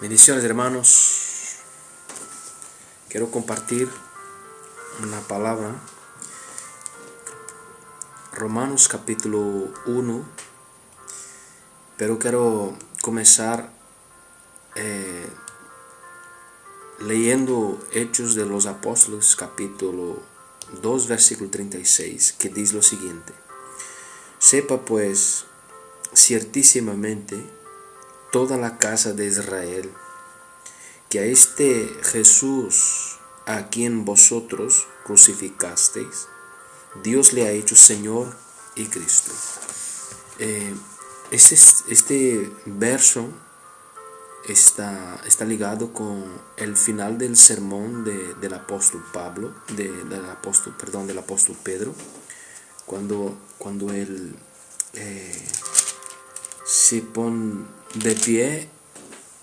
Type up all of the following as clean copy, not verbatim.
Bendiciones, hermanos. Quiero compartir una palabra. Romanos capítulo 1. Pero quiero comenzar leyendo Hechos de los Apóstoles capítulo 2 versículo 36, que dice lo siguiente: Sepa pues ciertísimamente toda la casa de Israel que a este Jesús, a quien vosotros crucificasteis, Dios le ha hecho Señor y Cristo. Este verso está ligado con el final del sermón del apóstol Pablo, del apóstol Pedro, cuando él se pone de pie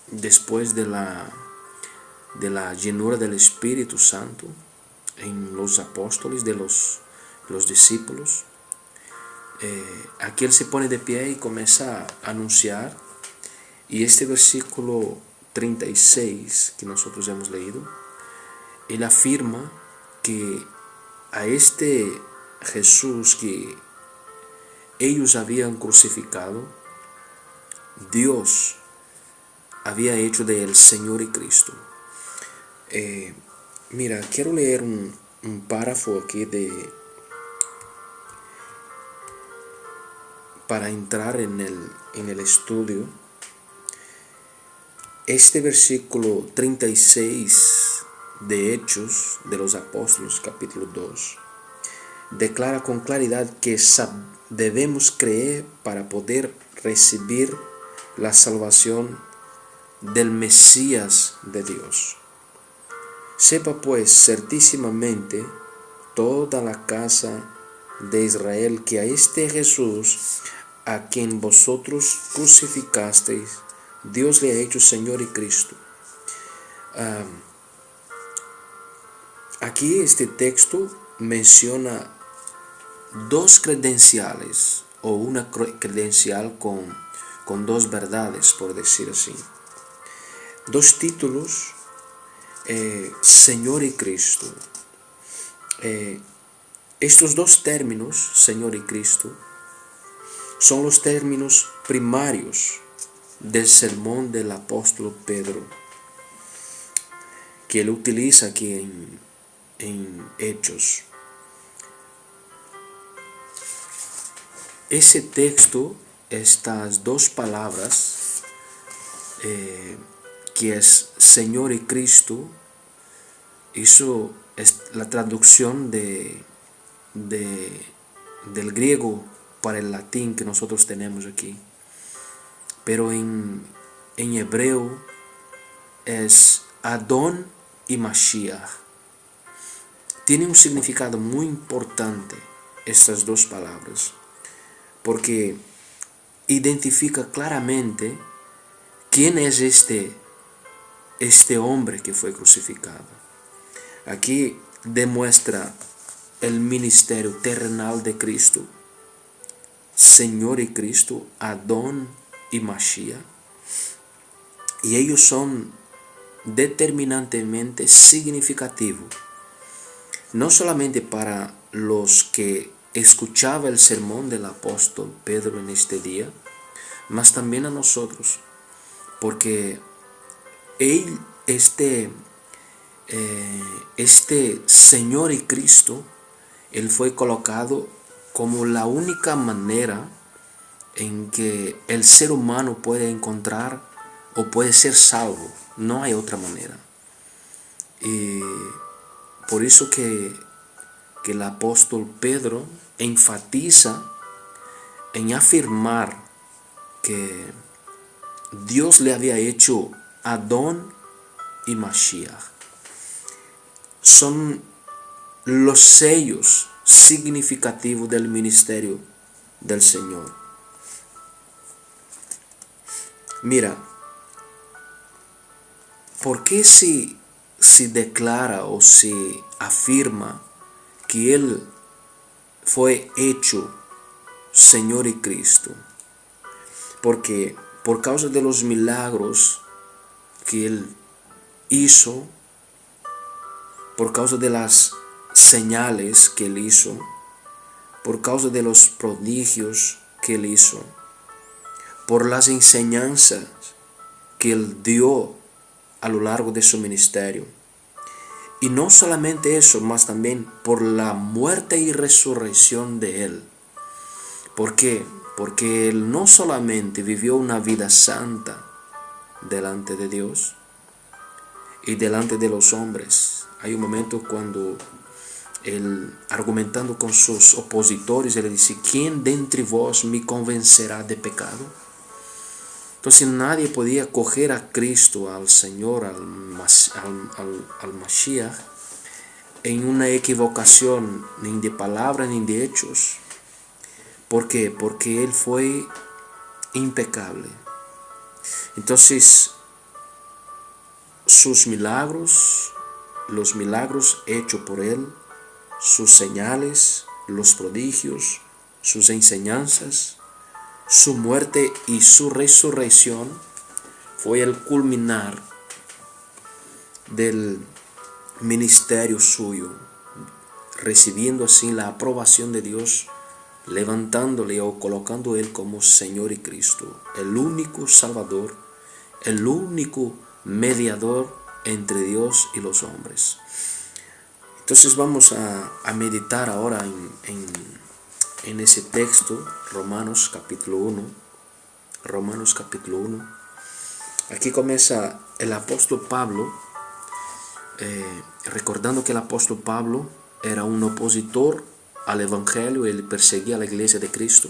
después de la llenura del Espíritu Santo en los apóstoles, de los discípulos. Aquí él se pone de pie y comienza a anunciar, y este versículo 36 que nosotros hemos leído, él afirma que a este Jesús que ellos habían crucificado, Dios había hecho de él Señor y Cristo. Mira, quiero leer un párrafo aquí para entrar en el estudio. Este versículo 36 de Hechos de los Apóstoles capítulo 2 declara con claridad que debemos creer para poder recibir la salvación del Mesías de Dios. Sepa pues certísimamente toda la casa de Israel que a este Jesús, a quien vosotros crucificasteis, Dios le ha hecho Señor y Cristo. Aquí este texto menciona dos credenciales, o una credencial con dos verdades, por decir así. Dos títulos, Señor y Cristo. Estos dos términos, Señor y Cristo, son los términos primarios del sermón del apóstol Pedro, que él utiliza aquí en Hechos. Ese texto, estas dos palabras, que es Señor y Cristo, eso es la traducción del griego para el latín que nosotros tenemos aquí. Pero en hebreo es Adón y Mashiach. Tiene un significado muy importante estas dos palabras, porque identifica claramente quién es este hombre que fue crucificado. Aquí demuestra el ministerio terrenal de Cristo, Señor y Cristo, Adón y Mashiach, y ellos son determinantemente significativos, no solamente para los que escuchaba el sermón del apóstol Pedro en este día, mas también a nosotros, porque este Señor y Cristo, él fue colocado como la única manera en que el ser humano puede encontrar o puede ser salvo. No hay otra manera. Y por eso que el apóstol Pedro enfatiza en afirmar que Dios le había hecho Adón y Mashiach. Son los sellos significativos del ministerio del Señor. Mira, ¿por qué si declara o si afirma que Él fue hecho Señor y Cristo? Porque por causa de los milagros que Él hizo, por causa de las señales que Él hizo, por causa de los prodigios que Él hizo, por las enseñanzas que Él dio a lo largo de su ministerio. Y no solamente eso, mas también por la muerte y resurrección de Él. ¿Por qué? Porque Él no solamente vivió una vida santa delante de Dios y delante de los hombres. Hay un momento cuando Él, argumentando con sus opositores, Él dice: ¿quién de entre vos me convencerá de pecado? Entonces nadie podía coger a Cristo, al Señor, al Mashiach, en una equivocación, ni de palabra ni de hechos. ¿Por qué? Porque Él fue impecable. Entonces, sus milagros, los milagros hechos por Él, sus señales, los prodigios, sus enseñanzas, su muerte y su resurrección fue el culminar del ministerio suyo, recibiendo así la aprobación de Dios, levantándole o colocando Él como Señor y Cristo, el único Salvador, el único mediador entre Dios y los hombres. Entonces vamos a meditar ahora en ese texto, Romanos capítulo 1. Romanos capítulo 1. Aquí comienza el apóstol Pablo, recordando que el apóstol Pablo era un opositor al Evangelio. Él perseguía a la iglesia de Cristo.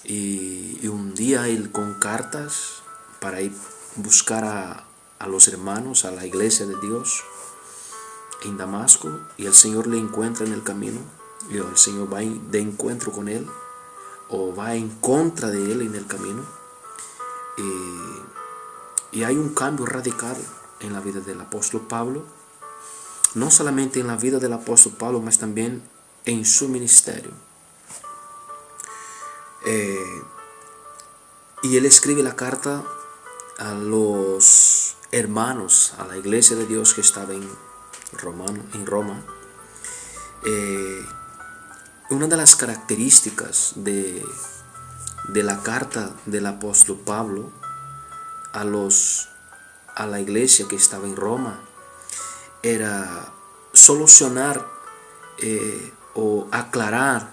Y un día él, con cartas para ir buscar a los hermanos, a la iglesia de Dios en Damasco, y el Señor le encuentra en el camino, y el Señor va de encuentro con él, o va en contra de él en el camino, y hay un cambio radical en la vida del apóstol Pablo, no solamente en la vida del apóstol Pablo, mas también en su ministerio. Y él escribe la carta a los hermanos, a la iglesia de Dios que estaba en Roma. Una de las características de la carta del apóstol Pablo a la iglesia que estaba en Roma era solucionar o aclarar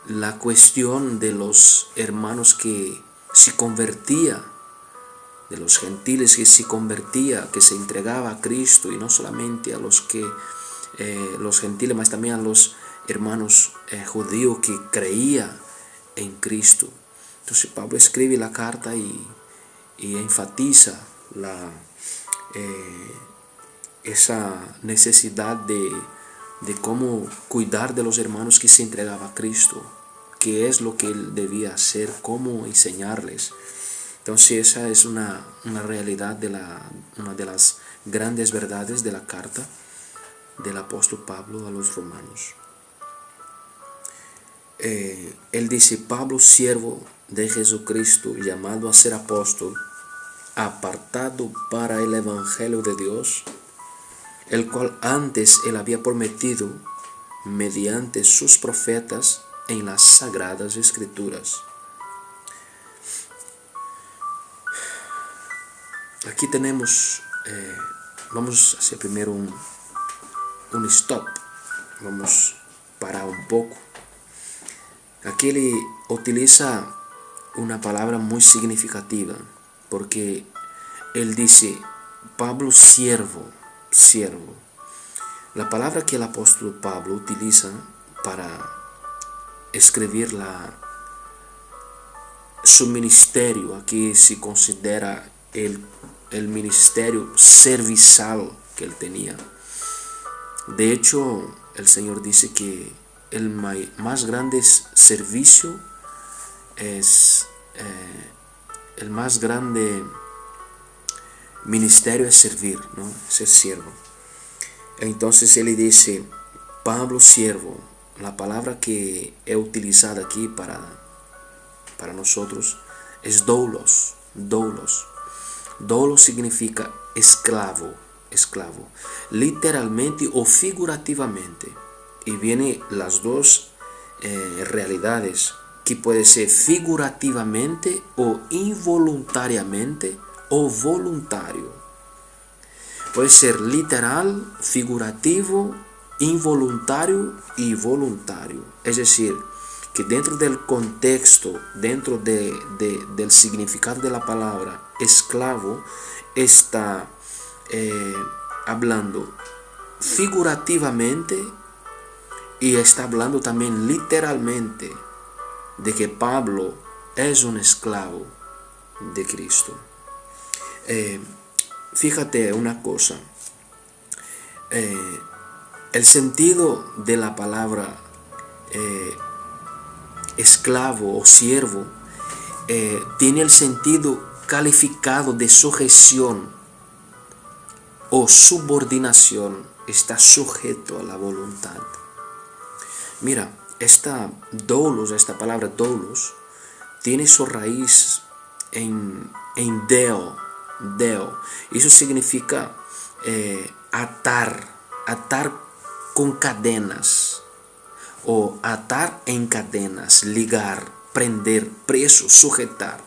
la cuestión de los hermanos que se convertían, de los gentiles que se convertía, que se entregaba a Cristo, y no solamente a los gentiles, mas también a los hermanos judíos que creían en Cristo. Entonces Pablo escribe la carta y enfatiza esa necesidad de cómo cuidar de los hermanos que se entregaban a Cristo, qué es lo que él debía hacer, cómo enseñarles. Entonces esa es una realidad una de las grandes verdades de la carta del apóstol Pablo a los romanos. Él dice: Pablo, siervo de Jesucristo, llamado a ser apóstol, apartado para el evangelio de Dios, el cual antes él había prometido mediante sus profetas en las sagradas escrituras. Aquí tenemos, vamos a hacer primero un stop, vamos a parar un poco. Aquí él utiliza una palabra muy significativa, porque él dice: Pablo, siervo. La palabra que el apóstol Pablo utiliza para escribir su ministerio, aquí se considera el ministerio servicial que él tenía. De hecho, el Señor dice que el más grande servicio es el más grande ministerio es servir, ¿no? Ser siervo. Entonces él dice: Pablo, siervo. La palabra que he utilizado aquí para nosotros es doulos. Dolo significa esclavo, esclavo, literalmente o figurativamente. Y viene las dos realidades, que puede ser figurativamente o involuntariamente o voluntario. Puede ser literal, figurativo, involuntario y voluntario. Es decir, que dentro del contexto, dentro del significado de la palabra esclavo, está hablando figurativamente y está hablando también literalmente de que Pablo es un esclavo de Cristo. Fíjate una cosa, el sentido de la palabra esclavo o siervo tiene el sentido calificado de sujeción o subordinación, está sujeto a la voluntad. Mira, esta palabra doulos, tiene su raíz en deo. Eso significa atar con cadenas, o atar en cadenas, ligar, prender, preso, sujetar.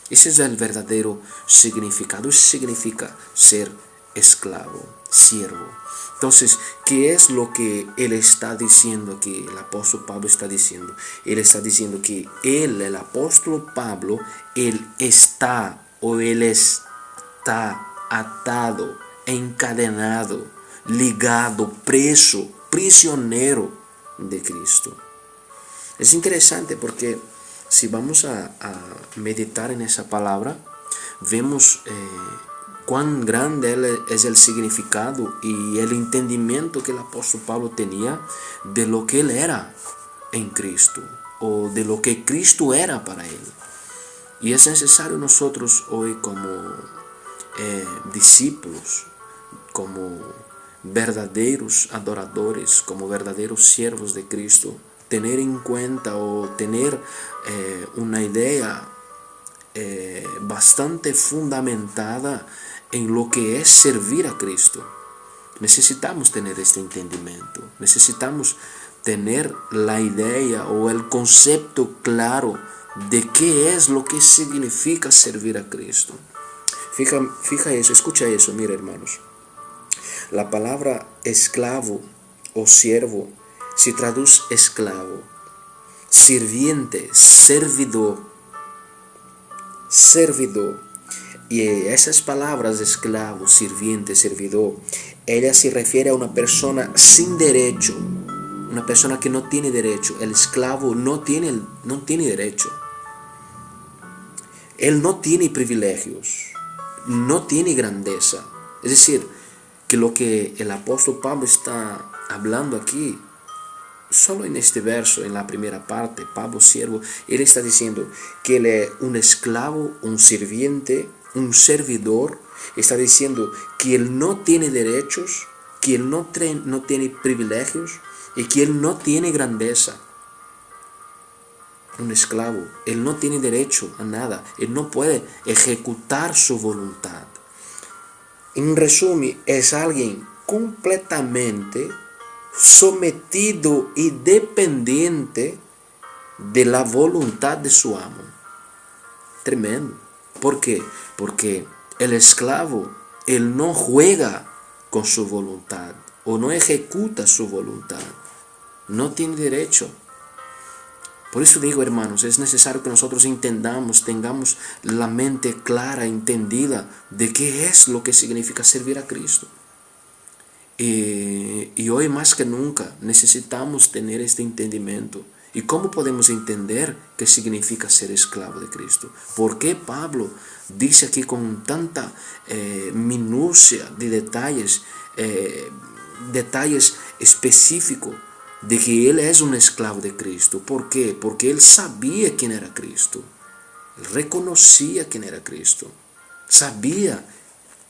Ese es el verdadero significado. Eso significa ser esclavo, siervo. Entonces, ¿qué es lo que él está diciendo aquí? El apóstol Pablo está diciendo. Él está diciendo que él, el apóstol Pablo, él está atado, encadenado, ligado, preso, prisionero de Cristo. Es interesante porque si vamos a meditar en esa palabra, vemos cuán grande es el significado y el entendimiento que el apóstol Pablo tenía de lo que él era en Cristo, o de lo que Cristo era para él. Y es necesario nosotros hoy, como discípulos, como verdaderos adoradores, como verdaderos siervos de Cristo, tener en cuenta o tener una idea bastante fundamentada en lo que es servir a Cristo. Necesitamos tener este entendimiento, necesitamos tener la idea o el concepto claro de qué es lo que significa servir a Cristo. Fija eso, escucha eso, mira hermanos. La palabra esclavo o siervo se traduce esclavo, sirviente, servidor. Y esas palabras esclavo, sirviente, servidor, ella se refiere a una persona sin derecho, una persona que no tiene derecho. El esclavo no tiene derecho. Él no tiene privilegios, no tiene grandeza. Es decir, que lo que el apóstol Pablo está hablando aquí, solo en este verso, en la primera parte, Pablo siervo, él está diciendo que él es un esclavo, un sirviente, un servidor. Está diciendo que él no tiene derechos, que él no tiene privilegios y que él no tiene grandeza. Un esclavo, él no tiene derecho a nada, él no puede ejecutar su voluntad. En resumen, es alguien completamente sometido y dependiente de la voluntad de su amo. Tremendo. ¿Por qué? Porque el esclavo, él no juega con su voluntad o no ejecuta su voluntad. No tiene derecho. Por eso digo, hermanos, es necesario que nosotros entendamos, tengamos la mente clara, entendida de qué es lo que significa servir a Cristo. Y hoy más que nunca necesitamos tener este entendimiento. ¿Y cómo podemos entender qué significa ser esclavo de Cristo? ¿Por qué Pablo dice aquí con tanta minucia de detalles específicos de que él es un esclavo de Cristo? ¿Por qué? Porque él sabía quién era Cristo. Él reconocía quién era Cristo. Sabía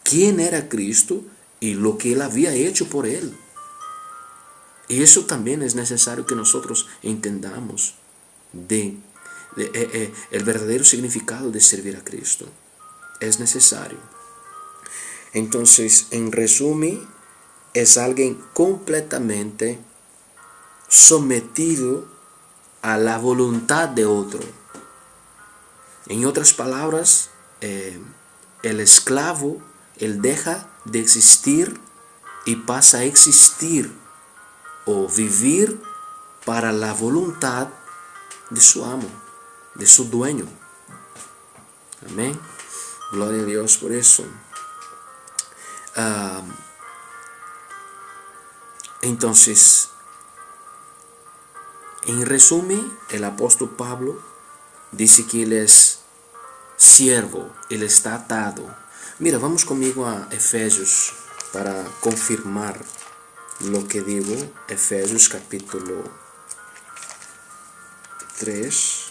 quién era Cristo y lo que él había hecho por él. Y eso también es necesario que nosotros entendamos el verdadero significado de servir a Cristo. es necesario. Entonces, en resumen, es alguien completamente sometido a la voluntad de otro. En otras palabras, el esclavo, él deja de existir y pasa a existir o vivir para la voluntad de su amo, de su dueño. Amén. Gloria a Dios por eso. Entonces, en resumen, el apóstol Pablo dice que él es siervo, él está atado. Mira, vamos conmigo a Efesios para confirmar lo que digo. Efesios capítulo 3.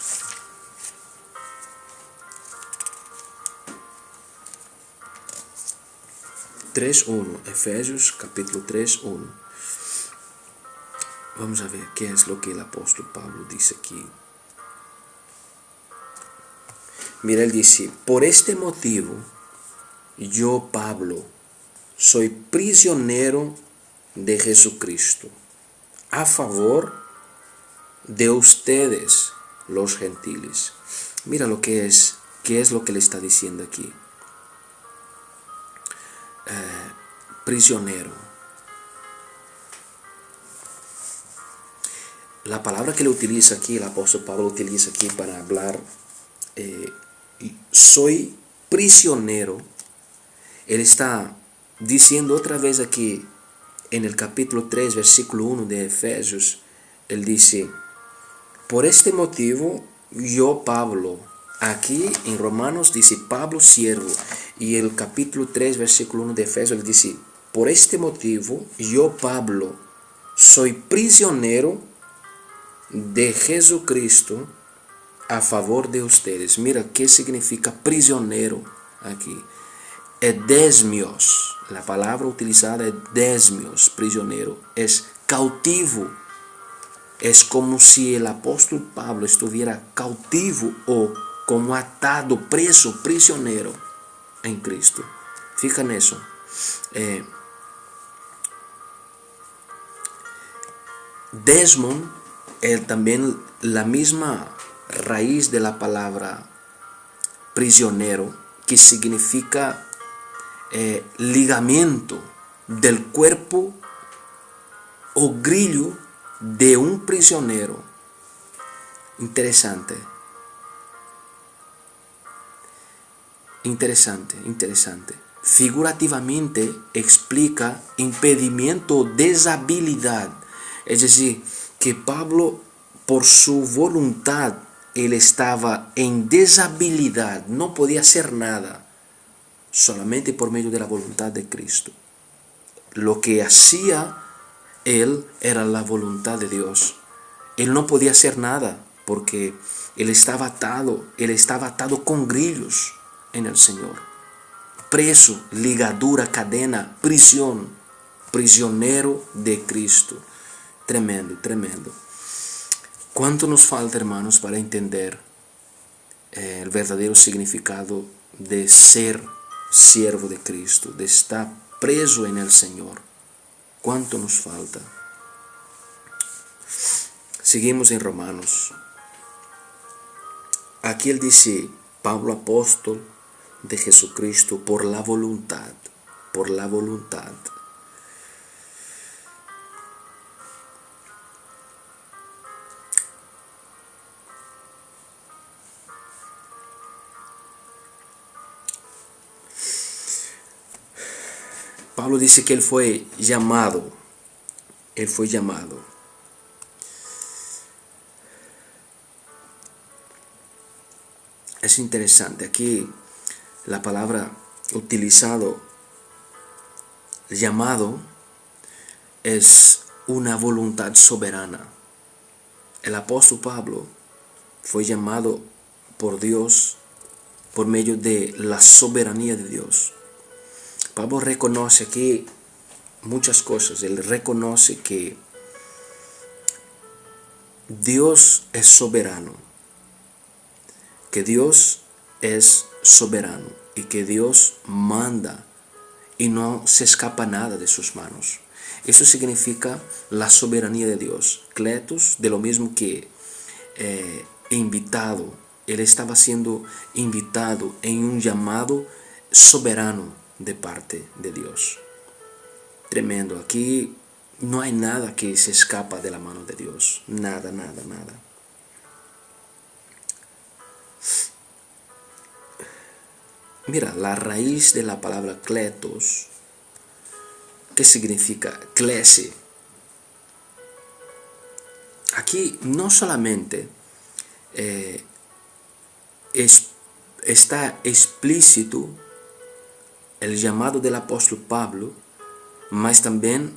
Efesios capítulo 3:1. Vamos a ver qué es lo que el apóstol Pablo dice aquí. Mira, él dice: por este motivo, yo, Pablo, soy prisionero de Jesucristo, a favor de ustedes, los gentiles. Mira lo que es, qué es lo que le está diciendo aquí. Prisionero. La palabra que le utiliza aquí, el apóstol Pablo utiliza aquí para hablar, soy prisionero. Él está diciendo otra vez aquí en el capítulo 3, versículo 1 de Efesios. Él dice: por este motivo, yo, Pablo. Aquí en Romanos dice Pablo, siervo. Y el capítulo 3, versículo 1 de Efesios, él dice: por este motivo, yo, Pablo, soy prisionero de Jesucristo a favor de ustedes. Mira qué significa prisionero aquí. Edesmios, la palabra utilizada es desmios, prisionero, es cautivo. Es como si el apóstol Pablo estuviera cautivo o como atado, preso, prisionero en Cristo. Fija en eso. Desmon es también la misma raíz de la palabra prisionero, que significa ligamento del cuerpo o grillo de un prisionero. Interesante. Figurativamente explica impedimento o deshabilidad. Es decir, que Pablo, por su voluntad, él estaba en deshabilidad, no podía hacer nada, solamente por medio de la voluntad de Cristo. Lo que hacía él era la voluntad de Dios. Él no podía hacer nada porque él estaba atado con grillos en el Señor. Preso, ligadura, cadena, prisión, prisionero de Cristo. Tremendo, tremendo. ¿Cuánto nos falta, hermanos, para entender el verdadero significado de ser siervo de Cristo, de estar preso en el Señor? ¿Cuánto nos falta? Seguimos en Romanos. Aquí él dice: Pablo, apóstol de Jesucristo, por la voluntad. Pablo dice que él fue llamado. Es interesante, aquí la palabra utilizado, llamado, es una voluntad soberana. El apóstol Pablo fue llamado por Dios por medio de la soberanía de Dios. Pablo reconoce aquí muchas cosas. Él reconoce que Dios es soberano. Que Dios es soberano. y que Dios manda y no se escapa nada de sus manos. Eso significa la soberanía de Dios. Kletos, de lo mismo que invitado, él estaba siendo invitado en un llamado soberano de parte de Dios. Tremendo. Aquí no hay nada que se escapa de la mano de Dios. Nada, nada, nada. Mira, la raíz de la palabra kletos, ¿qué significa klese? Aquí no solamente está explícito el llamado del apóstol Pablo, mas también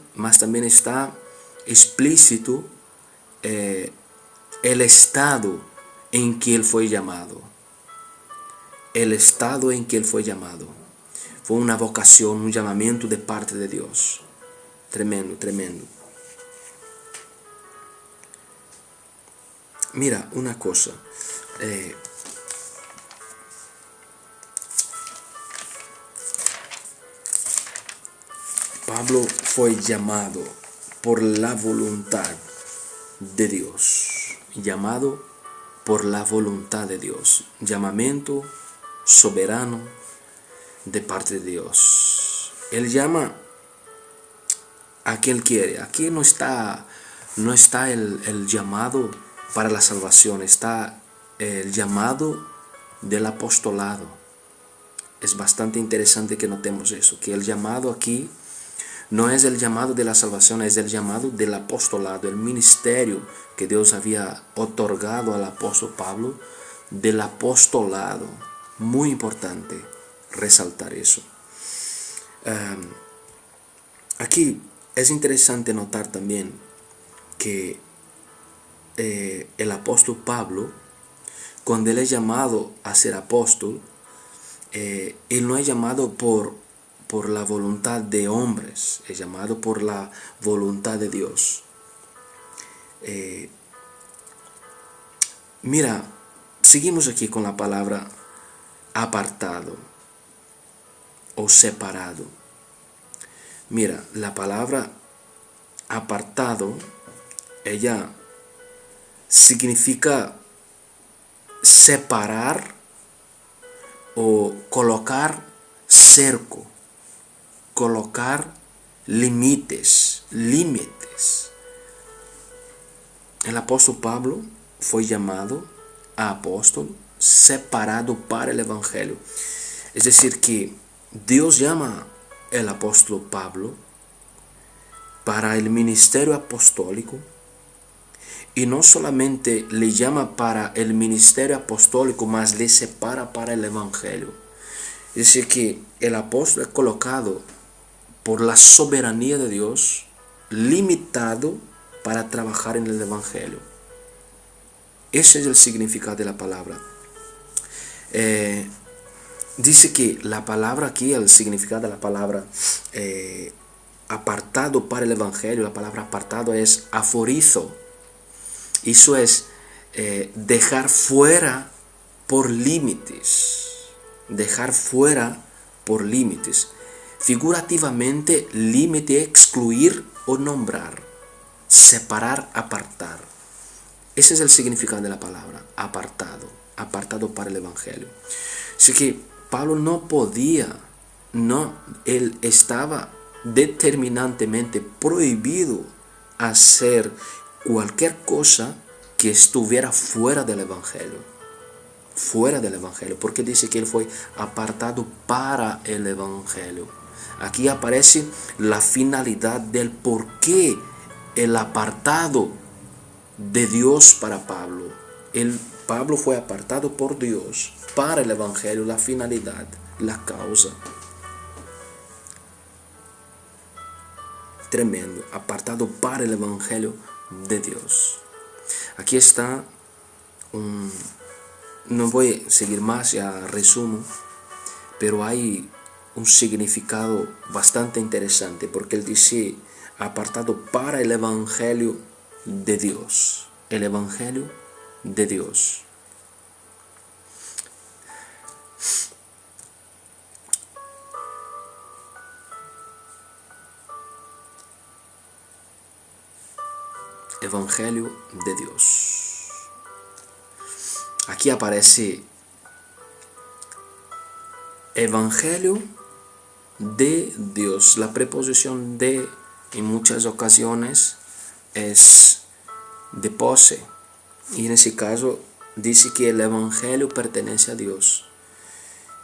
está explícito el estado en que él fue llamado. El estado en que él fue llamado. Fue una vocación, un llamamiento de parte de Dios. Tremendo, tremendo. Mira, una cosa. Pablo fue llamado por la voluntad de Dios. Llamado por la voluntad de Dios. Llamamiento soberano de parte de Dios. Él llama a quien quiere. Aquí no está el llamado para la salvación, está el llamado del apostolado. Es bastante interesante que notemos eso, que el llamado aquí no es el llamado de la salvación, es el llamado del apostolado, el ministerio que Dios había otorgado al apóstol Pablo, del apostolado. Muy importante resaltar eso. Aquí es interesante notar también que el apóstol Pablo, cuando él es llamado a ser apóstol, él no es llamado por la voluntad de hombres, es llamado por la voluntad de Dios. Mira, seguimos aquí con la palabra apartado o separado. Mira, la palabra apartado, ella significa separar o colocar cerco, colocar límites. El apóstol Pablo fue llamado a apóstol separado para el evangelio. Es decir, que Dios llama al apóstol Pablo para el ministerio apostólico, y no solamente le llama para el ministerio apostólico, mas le separa para el evangelio. Es decir, que el apóstol es colocado por la soberanía de Dios, limitado para trabajar en el evangelio. Ese es el significado de la palabra. Dice que la palabra aquí, el significado de la palabra apartado para el evangelio, la palabra apartado es aforizo. Eso es dejar fuera por límites. Dejar fuera por límites. Figurativamente, límite, excluir o nombrar. Separar, apartar. Ese es el significado de la palabra, apartado. Apartado para el evangelio. Así que Pablo no podía, él estaba determinantemente prohibido hacer cualquier cosa que estuviera fuera del evangelio. Fuera del evangelio, porque dice que él fue apartado para el evangelio. Aquí aparece la finalidad del por qué el apartado de Dios para Pablo. Pablo fue apartado por Dios para el evangelio, la finalidad, la causa. Tremendo, apartado para el evangelio de Dios. Aquí está no voy a seguir más, ya resumo, pero hay un significado bastante interesante, porque él dice apartado para el evangelio de Dios. El evangelio de Dios. Evangelio de Dios. Aquí aparece Evangelio de Dios. La preposición de en muchas ocasiones es de pose. Y en ese caso dice que el Evangelio pertenece a Dios.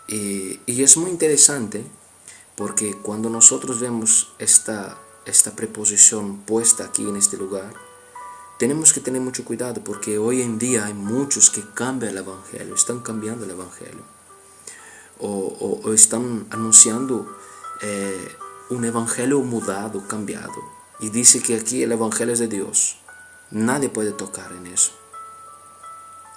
Y es muy interesante porque cuando nosotros vemos esta preposición puesta aquí en este lugar, tenemos que tener mucho cuidado porque hoy en día hay muchos que cambian el Evangelio, están cambiando el Evangelio. O están anunciando un Evangelio mudado, cambiado. Y dice que aquí el Evangelio es de Dios. Nadie puede tocar en eso.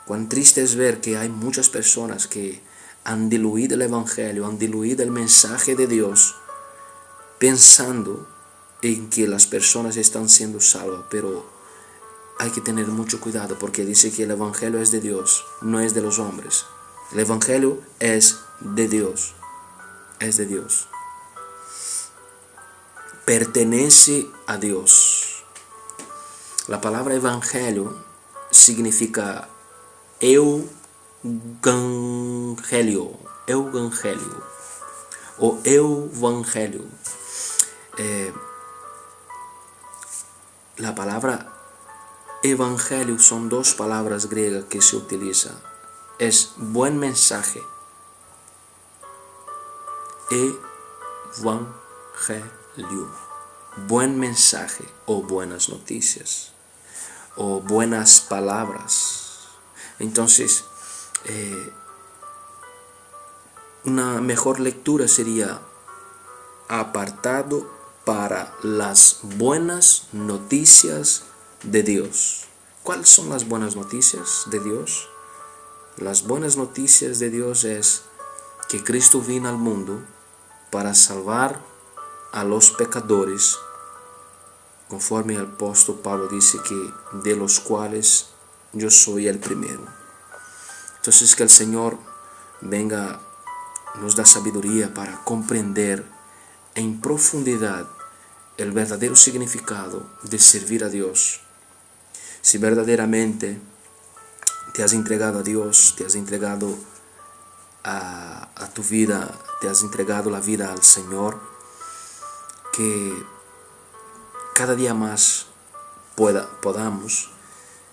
Cuán triste es ver que hay muchas personas que han diluido el Evangelio, han diluido el mensaje de Dios, pensando en que las personas están siendo salvas, pero hay que tener mucho cuidado porque dice que el Evangelio es de Dios, no es de los hombres. El Evangelio es de Dios, es de Dios. Pertenece a Dios. La palabra Evangelio significa Eugangelio o Evangelio. La palabra Evangelio son dos palabras griegas que se utilizan. Es buen mensaje. Evangelio. Buen mensaje o buenas noticias o buenas palabras. Entonces, una mejor lectura sería apartado para las buenas noticias de Dios. ¿Cuáles son las buenas noticias de Dios? Las buenas noticias de Dios es que Cristo vino al mundo para salvar a los pecadores, conforme el apóstol Pablo dice que de los cuales yo soy el primero. Entonces que el Señor venga, nos da sabiduría para comprender en profundidad el verdadero significado de servir a Dios. Si verdaderamente te has entregado a Dios, te has entregado a tu vida, te has entregado la vida al Señor, que cada día más podamos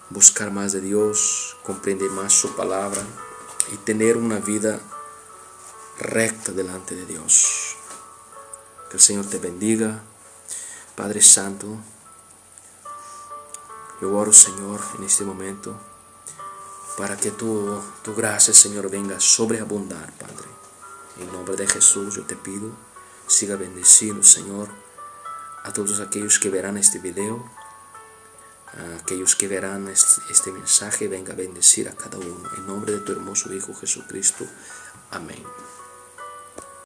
buscar más de Dios, comprender más su palabra y tener una vida recta delante de Dios. Que el Señor te bendiga. Padre Santo, yo oro, Señor, en este momento para que tu gracia, Señor, venga a sobreabundar, Padre. En nombre de Jesús yo te pido, siga bendeciendo, Señor, a todos aquellos que verán este video, a aquellos que verán este mensaje, venga a bendecir a cada uno. En nombre de tu hermoso Hijo Jesucristo. Amén.